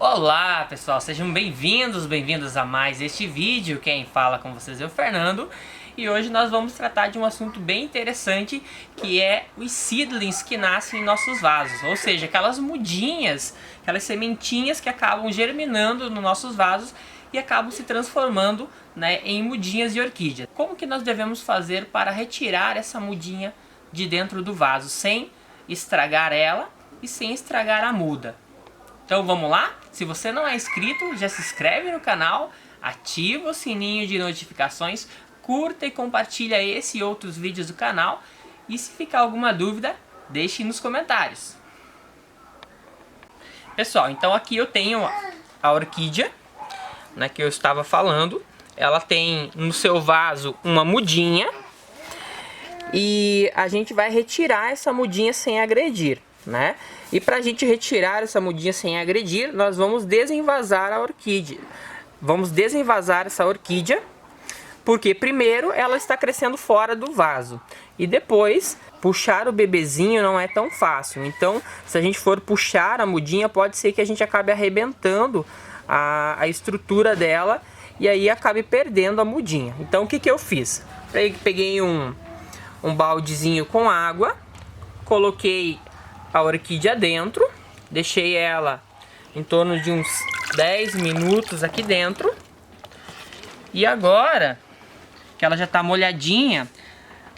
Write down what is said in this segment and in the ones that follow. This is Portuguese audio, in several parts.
Olá pessoal, sejam bem-vindos a mais este vídeo. Quem fala com vocês é o Fernando. E hoje nós vamos tratar de um assunto bem interessante, que é os seedlings que nascem em nossos vasos. Ou seja, aquelas mudinhas, aquelas sementinhas que acabam germinando nos nossos vasos e acabam se transformando, em mudinhas de orquídea. Como que nós devemos fazer para retirar essa mudinha de dentro do vaso, sem estragar ela e sem estragar a muda? Então vamos lá? Se você não é inscrito, já se inscreve no canal, ativa o sininho de notificações, curta e compartilha esse e outros vídeos do canal. E se ficar alguma dúvida, deixe nos comentários. Pessoal, então aqui eu tenho a orquídea, que eu estava falando. Ela tem no seu vaso uma mudinha. E a gente vai retirar essa mudinha sem agredir, E para a gente retirar essa mudinha sem agredir, nós vamos desenvasar a orquídea. Vamos desenvasar essa orquídea, porque primeiro ela está crescendo fora do vaso. E depois, puxar o bebezinho não é tão fácil. Então, se a gente for puxar a mudinha, pode ser que a gente acabe arrebentando a estrutura dela e aí acabe perdendo a mudinha. Então, o que eu fiz? Peguei um baldezinho com água, coloquei a orquídea dentro, deixei ela em torno de uns 10 minutos aqui dentro. E agora que ela já está molhadinha,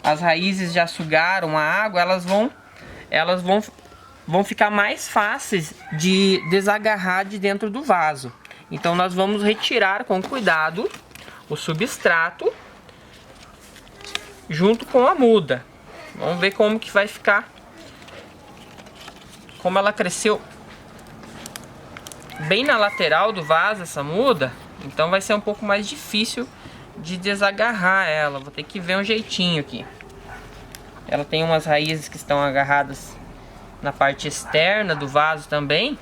as raízes já sugaram a água, elas vão ficar mais fáceis de desagarrar de dentro do vaso. Então nós vamos retirar com cuidado o substrato junto com a muda. Vamos ver como que vai ficar. Como ela cresceu bem na lateral do vaso, essa muda, então vai ser um pouco mais difícil de desagarrar ela. Vou ter que ver um jeitinho aqui. Ela tem umas raízes que estão agarradas na parte externa do vaso também.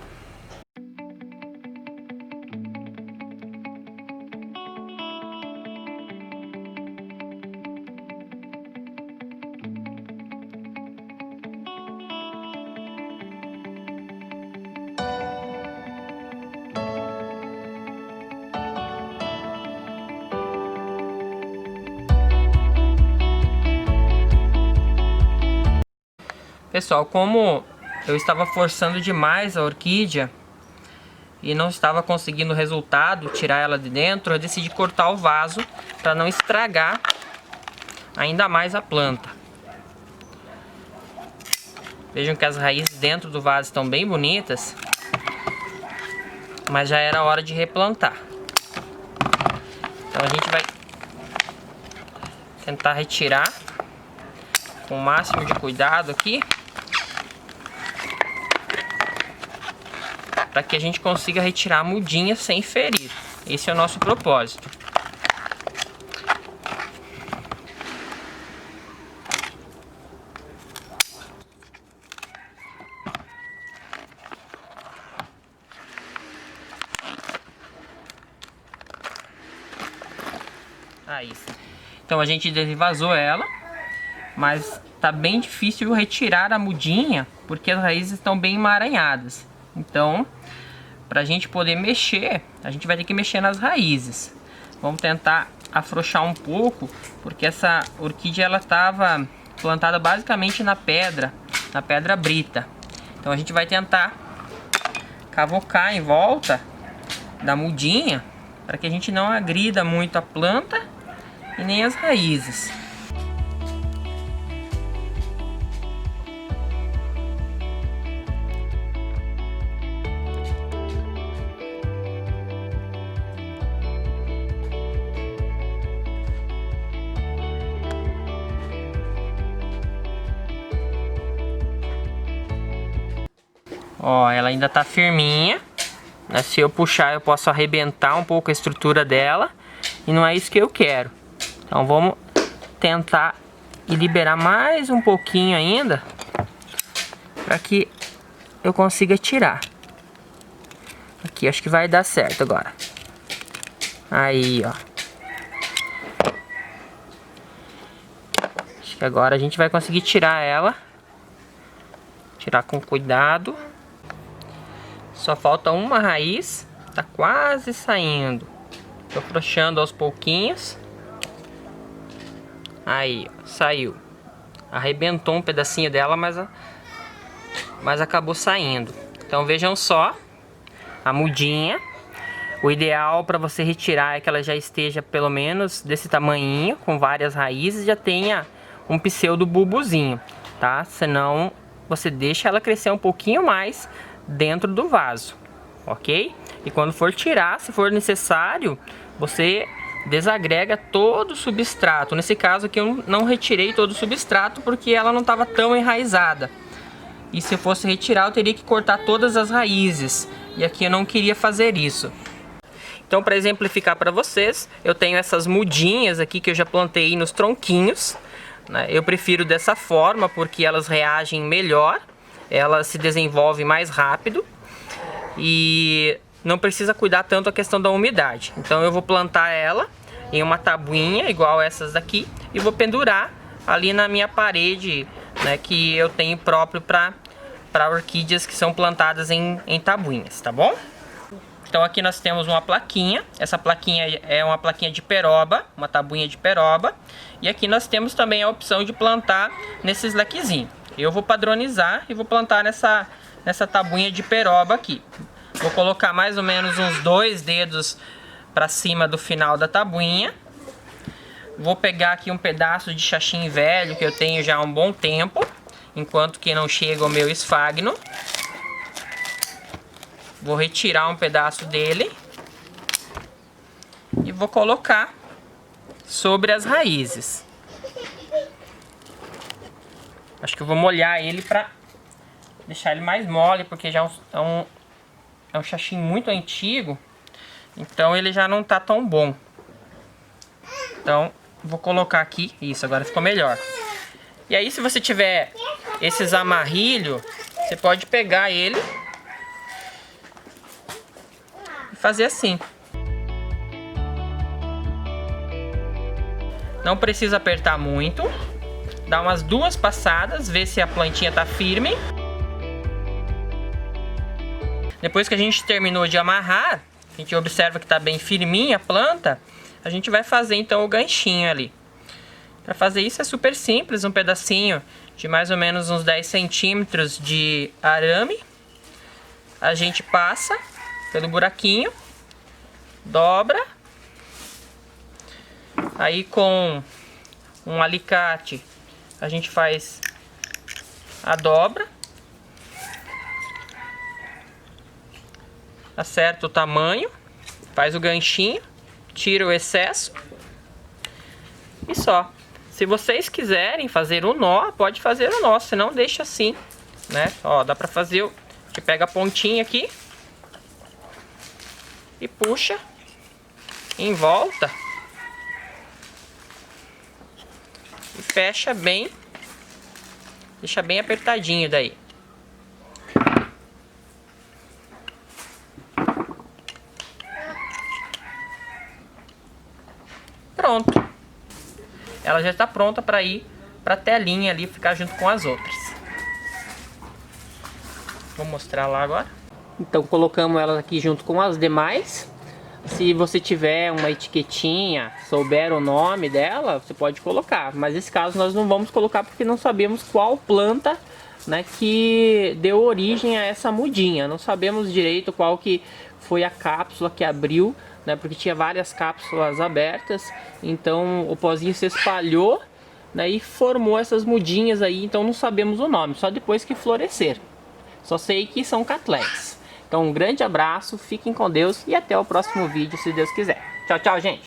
Pessoal, como eu estava forçando demais a orquídea e não estava conseguindo o resultado, tirar ela de dentro, eu decidi cortar o vaso para não estragar ainda mais a planta. Vejam que as raízes dentro do vaso estão bem bonitas, mas já era hora de replantar. Então a gente vai tentar retirar com o máximo de cuidado aqui, para que a gente consiga retirar a mudinha sem ferir. Esse é o nosso propósito. Aí. Então a gente desenvasou ela, mas tá bem difícil retirar a mudinha, porque as raízes estão bem emaranhadas. Então, pra gente poder mexer, a gente vai ter que mexer nas raízes. Vamos tentar afrouxar um pouco, porque essa orquídea ela estava plantada basicamente na pedra brita. Então a gente vai tentar cavocar em volta da mudinha, para que a gente não agrida muito a planta e nem as raízes. Ó, ela ainda tá firminha, Se eu puxar eu posso arrebentar um pouco a estrutura dela, e não é isso que eu quero. Então vamos tentar liberar mais um pouquinho ainda, para que eu consiga tirar. Aqui, acho que vai dar certo agora. Aí, ó. Acho que agora a gente vai conseguir tirar ela. Tirar com cuidado. Só falta uma raiz, tá quase saindo. Tô afrouxando aos pouquinhos. Aí, ó, saiu. Arrebentou um pedacinho dela, mas acabou saindo. Então vejam só a mudinha. O ideal para você retirar é que ela já esteja pelo menos desse tamanhinho, com várias raízes, já tenha um pseudo bulbozinho, tá? Senão você deixa ela crescer um pouquinho mais dentro do vaso, ok? E quando for tirar, se for necessário, você desagrega todo o substrato. Nesse caso aqui eu não retirei todo o substrato porque ela não estava tão enraizada. E se eu fosse retirar, eu teria que cortar todas as raízes. E aqui eu não queria fazer isso. Então, para exemplificar para vocês, eu tenho essas mudinhas aqui que eu já plantei nos tronquinhos, né? Eu prefiro dessa forma porque elas reagem melhor, elas se desenvolvem mais rápido e não precisa cuidar tanto a questão da umidade. Então eu vou plantar ela em uma tabuinha igual essas daqui e vou pendurar ali na minha parede, né, que eu tenho próprio para orquídeas que são plantadas em tabuinhas, tá bom? Então aqui nós temos uma plaquinha, essa plaquinha é uma plaquinha de peroba, uma tabuinha de peroba. E aqui nós temos também a opção de plantar nesses lequezinhos. Eu vou padronizar e vou plantar nessa tabuinha de peroba aqui. Vou colocar mais ou menos uns 2 dedos para cima do final da tabuinha. Vou pegar aqui um pedaço de xaxim velho que eu tenho já há um bom tempo, enquanto que não chega o meu esfagno. Vou retirar um pedaço dele e vou colocar sobre as raízes. Acho que eu vou molhar ele para deixar ele mais mole, porque já é um xaxim muito antigo, então ele já não tá tão bom. Então vou colocar aqui, isso, agora ficou melhor. E aí se você tiver esses amarrilhos, você pode pegar ele fazer assim. Não precisa apertar muito. Dá umas 2 passadas, ver se a plantinha tá firme. Depois que a gente terminou de amarrar, a gente observa que tá bem firminha a planta, a gente vai fazer então o ganchinho ali. Para fazer isso é super simples, um pedacinho de mais ou menos uns 10 centímetros de arame. A gente passa pelo buraquinho, dobra, aí com um alicate a gente faz a dobra, acerta o tamanho, faz o ganchinho, tira o excesso e só. Se vocês quiserem fazer o nó, pode fazer o nó, senão deixa assim, né? Ó, dá pra fazer, a gente pega a pontinha aqui e puxa em volta e fecha bem, deixa bem apertadinho daí. Pronto. Ela já está pronta para ir para a telinha ali, ficar junto com as outras. Vou mostrar lá agora. Então colocamos elas aqui junto com as demais. Se você tiver uma etiquetinha, souber o nome dela, você pode colocar. Mas nesse caso nós não vamos colocar porque não sabemos qual planta, né, que deu origem a essa mudinha. Não sabemos direito qual que foi a cápsula que abriu, né, porque tinha várias cápsulas abertas. Então o pozinho se espalhou, né, e formou essas mudinhas aí. Então não sabemos o nome, só depois que florescer. Só sei que são Cattleya. Então um grande abraço, fiquem com Deus e até o próximo vídeo, se Deus quiser. Tchau, tchau, gente!